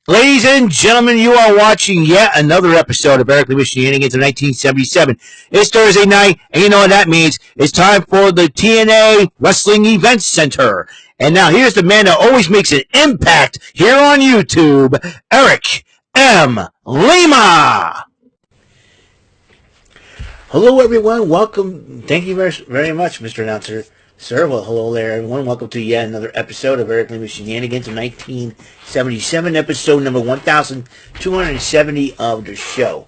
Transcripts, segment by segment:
Ladies and gentlemen, you are watching yet another episode of Eric Lima Shenanigans of 1977. It's Thursday night, and you know what that means. It's time for the TNA Wrestling Event Center. And now here's the man that always makes an impact here on YouTube, Eric M. Lima. Hello, everyone. Welcome. Thank you very much, Mr. Announcer. Sir, well, hello there, everyone. Welcome to yet another episode of Eric Lima Shenanigans of 1977, episode number 1270 of the show.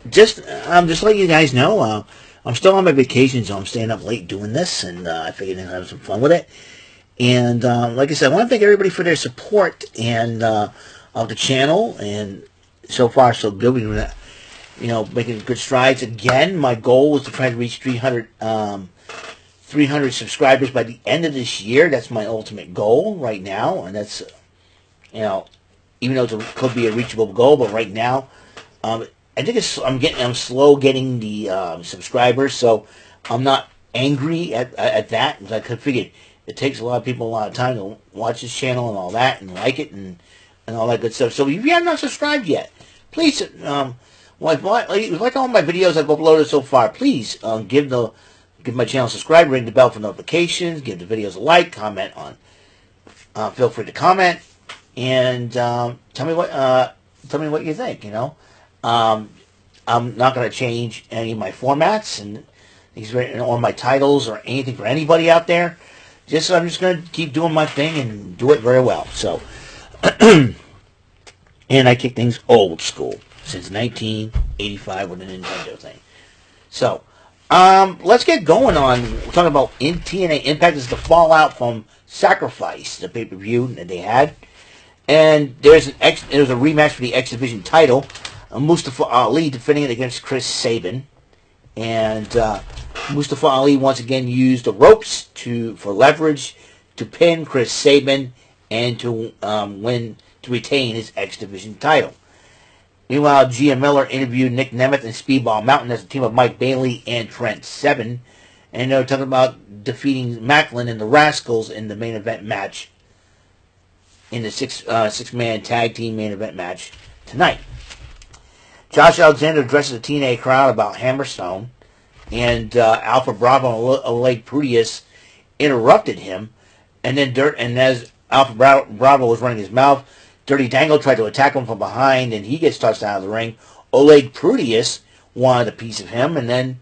Just letting you guys know, I'm still on my vacation, so I'm staying up late doing this, and I figured I'd have some fun with it. And like I said, I want to thank everybody for their support and of the channel, and so far so good. We're making good strides. Again, my goal was to try to reach 300 subscribers by the end of this year. That's my ultimate goal right now, and that's, even though it could be a reachable goal, but right now, I think I'm slow getting the subscribers, so I'm not angry at that, because I could figure it takes a lot of people a lot of time to watch this channel and all that, and like it, and all that good stuff. So if you have not subscribed yet, please, like all my videos I've uploaded so far, please give my channel a subscribe, ring the bell for notifications, give the videos a like, comment on. Feel free to comment and tell me what you think. I'm not going to change any of my formats or my titles or anything for anybody out there. I'm just going to keep doing my thing and do it very well. So, and I kick things old school. Since 1985 with the Nintendo thing. So, let's get going on. We're talking about TNA Impact. This is the fallout from Sacrifice, the pay-per-view that they had. And there's a rematch for the X Division title. Mustafa Ali defending it against Chris Sabin. And Mustafa Ali once again used the ropes for leverage to pin Chris Sabin and to retain his X Division title. Meanwhile, Gia Miller interviewed Nick Nemeth and Speedball Mountain as a team of Mike Bailey and Trent Seven. And they were talking about defeating Macklin and the Rascals in the main event match, in the six-man tag team main event match tonight. Josh Alexander addresses the TNA crowd about Hammerstone, and Alpha Bravo and Oleg Prudius interrupted him. And as Alpha Bravo was running his mouth, Dirty Dangle tried to attack him from behind, and he gets tossed out of the ring. Oleg Prudius wanted a piece of him, and then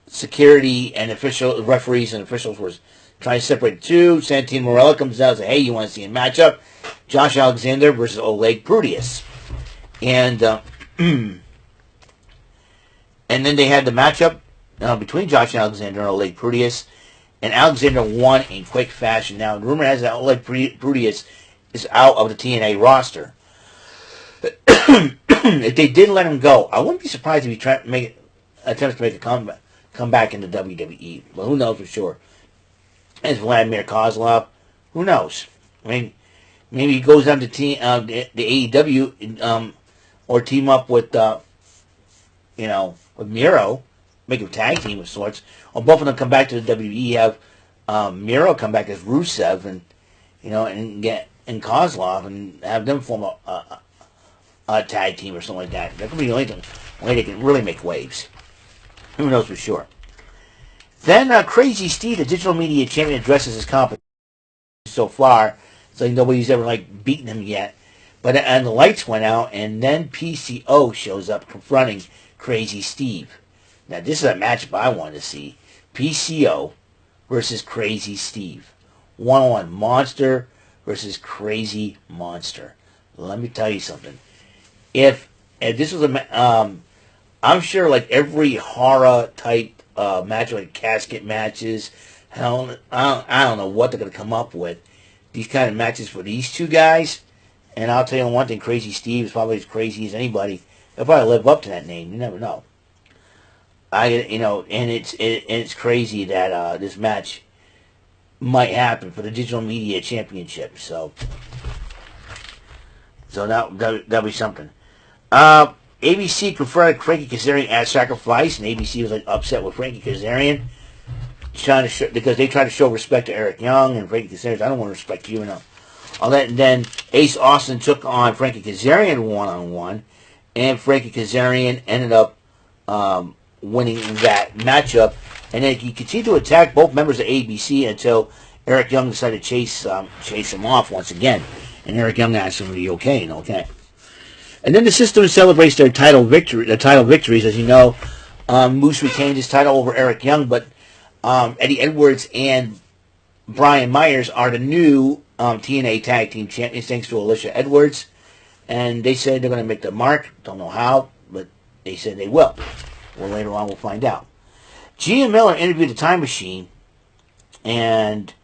security and referees and officials were trying to separate the two. Santino Morella comes out and says, "Hey, you want to see a matchup? Josh Alexander versus Oleg Prudius." And and then they had the matchup between Josh Alexander and Oleg Prudius, and Alexander won in quick fashion. Now, the rumor has that Oleg Prudius is out of the TNA roster. If they didn't let him go, I wouldn't be surprised if he attempts to make a comeback in the WWE. But who knows for sure? As Vladimir Kozlov, who knows? I mean, maybe he goes down to the AEW or team up with with Miro, make a tag team of sorts, or both of them come back to the WWE. Have Miro come back as Rusev, and and get and Kozlov, and have them form a tag team or something like that. That could be the only way they can really make waves. Who knows for sure? Then Crazy Steve, the digital media champion, addresses his competition so far. So nobody's ever beaten him yet. And the lights went out, and then PCO shows up confronting Crazy Steve. Now this is a matchup I wanted to see: PCO versus Crazy Steve, 1-on-1 Monster versus Crazy Monster. Let me tell you something. If this was I'm sure every horror type match, like casket matches, I don't know what they're gonna come up with. These kind of matches for these two guys, and I'll tell you one thing: Crazy Steve is probably as crazy as anybody. He'll probably live up to that name. You never know. And it's crazy that this match might happen for the Digital Media Championship. So that'll be something. ABC confronted Frankie Kazarian at Sacrifice, and ABC was upset with Frankie Kazarian, because they tried to show respect to Eric Young, and Frankie Kazarian, I don't want to respect you enough. And then Ace Austin took on Frankie Kazarian one-on-one, and Frankie Kazarian ended up winning that matchup. And then he continued to attack both members of ABC until Eric Young decided to chase him off once again. And Eric Young asked him, "Are you okay?" And okay. And then the system celebrates their title victories. As you know, Moose retained his title over Eric Young, but Eddie Edwards and Brian Myers are the new TNA Tag Team Champions, thanks to Alicia Edwards. And they said they're going to make the mark. Don't know how, but they said they will. Well, later on we'll find out. Gia Miller interviewed the Time Machine, and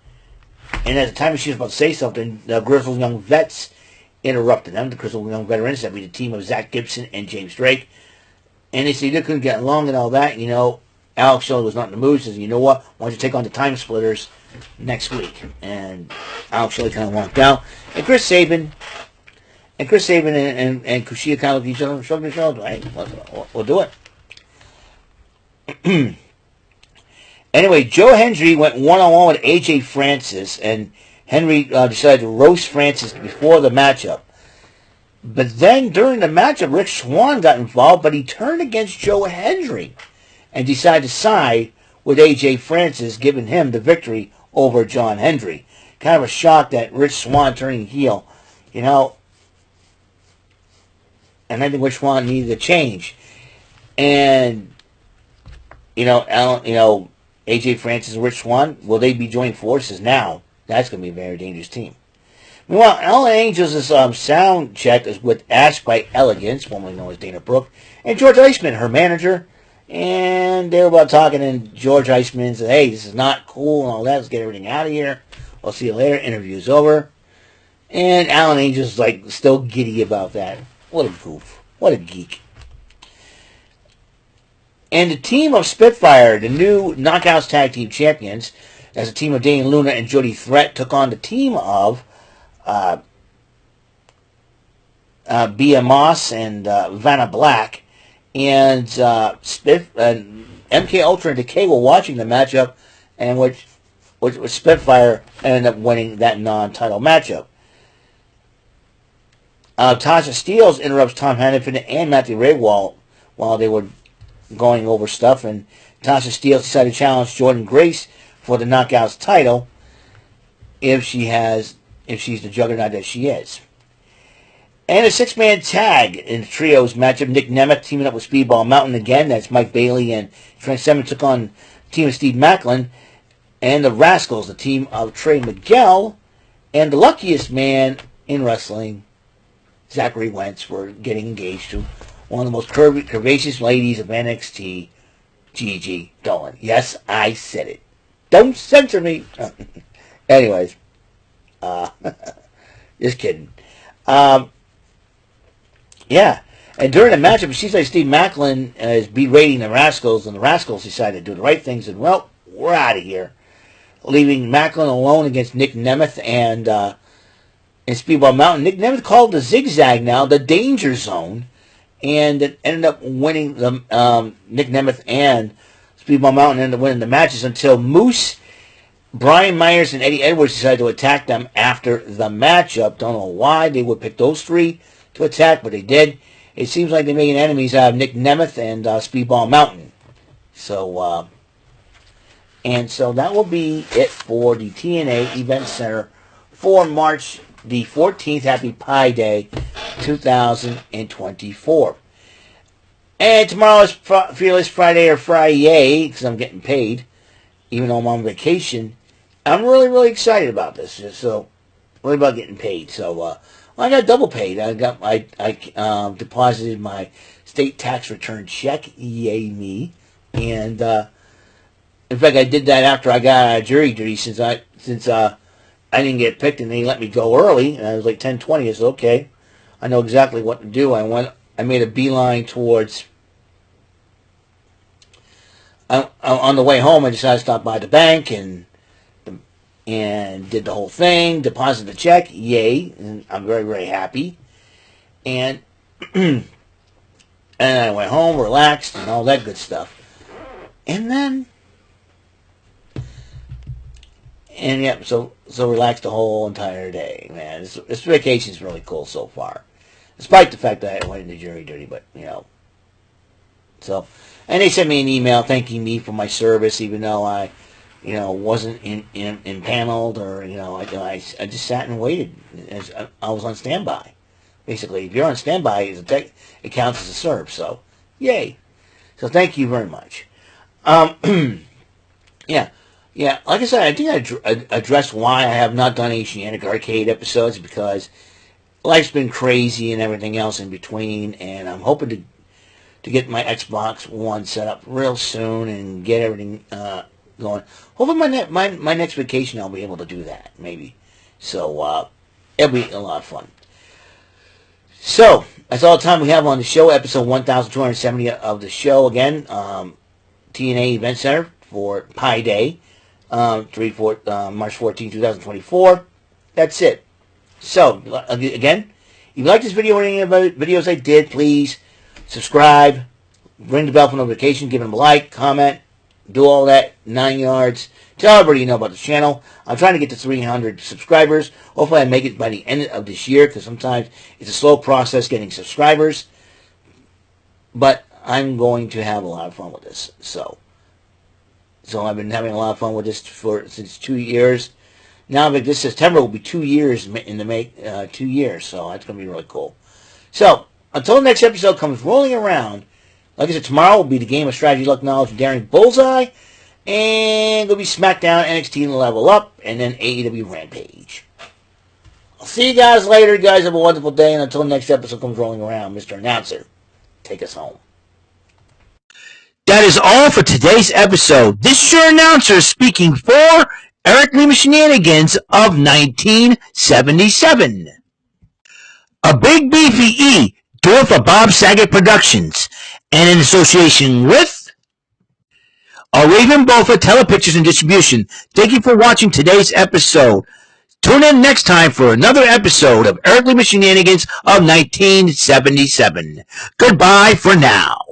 as the Time Machine was about to say something, the Grizzled Young Vets interrupted them. The Grizzled Young Veterans, that would be the team of Zach Gibson and James Drake. And they said they couldn't get along and all that. You know, Alex Shelley was not in the mood. Says, "You know what? Why don't you take on the Time Splitters next week?" And Alex Shelley kind of walked out. And Chris Sabin and Kushida kind of looked at each other and shrugged their shoulders. Hey, we'll do it. Anyway, Joe Hendry went one-on-one with AJ Francis, and Henry decided to roast Francis before the matchup. But then during the matchup, Rich Swann got involved, but he turned against Joe Hendry and decided to side with AJ Francis, giving him the victory over John Hendry. Kind of a shock that Rich Swann turning heel, you know. And I think Rich Swann needed a change. And, AJ Francis and Rich Swann, will they be joining forces now? That's going to be a very dangerous team. Meanwhile, Ellen Angels' sound check is with Ash by Elegance, formerly known as Dana Brooke, and George Iceman, her manager. And they were about talking, and George Iceman said, "Hey, this is not cool and all that. Let's get everything out of here. I'll see you later." Interview's over. And Alan Angel's still giddy about that. What a goof. What a geek. And the team of Spitfire, the new Knockouts Tag Team Champions, as a team of Dane Luna and Jody Threat, took on the team of Bia Moss and Vanna Black. And MK Ultra and Decay were watching the matchup, and which Spitfire ended up winning that non-title matchup. Tasha Steelz interrupts Tom Hannafin and Matthew Ray while they were going over stuff, and Tasha Steelz decided to challenge Jordan Grace for the Knockouts title if she's the juggernaut that she is. And a six-man tag in the trios matchup. Nick Nemeth teaming up with Speedball Mountain again. That's Mike Bailey and Trent Seven took on the team of Steve Macklin. And the Rascals, the team of Trey Miguel. And the luckiest man in wrestling, Zachary Wentz, were getting engaged to one of the most curvaceous ladies of NXT, Gigi Dolan. Yes, I said it. Don't censor me. Anyways. Just kidding. Yeah. And during the matchup, it seems like Steve Macklin is berating the Rascals, and the Rascals decided to do the right things, and, well, we're out of here. Leaving Macklin alone against Nick Nemeth and Speedball Mountain. Nick Nemeth called the Zigzag now the Danger Zone, and it ended up winning the Nick Nemeth and Speedball Mountain ended up winning the matches until Moose, Brian Myers, and Eddie Edwards decided to attack them after the matchup. Don't know why they would pick those three to attack, but they did. It seems like they're making enemies out of Nick Nemeth and Speedball Mountain. So that will be it for the TNA Event Center for March the 14th. Happy Pi Day 2024. And tomorrow is Fearless Friday or Friday, because I'm getting paid, even though I'm on vacation. I'm really, really excited about this. So, really about getting paid. So, I got double paid. I deposited my state tax return check. Yay me! And in fact, I did that after I got out of jury duty since I didn't get picked and they let me go early. And I was like 10:20. I said, okay, I know exactly what to do. I made a beeline towards. On the way home, I decided to stop by the bank and did the whole thing, deposited the check, yay, and I'm very, very happy. And and I went home, relaxed, and all that good stuff. And then And yeah, so relaxed the whole entire day, man. This vacation's really cool so far, despite the fact that I went into jury duty. But so, and they sent me an email thanking me for my service, even though I, wasn't impaneled or I just sat and waited as I was on standby. Basically, if you're on standby, it counts as a serve. So, yay! So thank you very much. Yeah. Yeah, like I said, I think I addressed why I have not done any Shenanigans Arcade episodes, because life's been crazy and everything else in between, and I'm hoping to get my Xbox One set up real soon and get everything going. Hopefully my next vacation I'll be able to do that, maybe. So it'll be a lot of fun. So, that's all the time we have on the show, episode 1270 of the show. Again, TNA Event Center for Pi Day. March 14, 2024. That's it. So, again, if you like this video or any of the videos I did, please subscribe, ring the bell for notification, give them a like, comment, do all that 9 yards. Tell everybody you know about the channel. I'm trying to get to 300 subscribers. Hopefully I make it by the end of this year, because sometimes it's a slow process getting subscribers. But I'm going to have a lot of fun with this. So I've been having a lot of fun with this since 2 years. Now, this September will be 2 years in the 2 years, so that's going to be really cool. So, until the next episode comes rolling around, like I said, tomorrow will be the Game of Strategy, Luck, Knowledge, and Daring Bullseye, and there'll be SmackDown, NXT, Level Up, and then AEW Rampage. I'll see you guys later. You guys have a wonderful day, and until the next episode comes rolling around, Mr. Announcer, take us home. That is all for today's episode. This is your announcer speaking for Eric Lima Shenanigans of 1977. A Big Beefy E, doing for Bob Saget Productions, and in association with a Raven Bofa Telepictures and Distribution. Thank you for watching today's episode. Tune in next time for another episode of Eric Lima Shenanigans of 1977. Goodbye for now.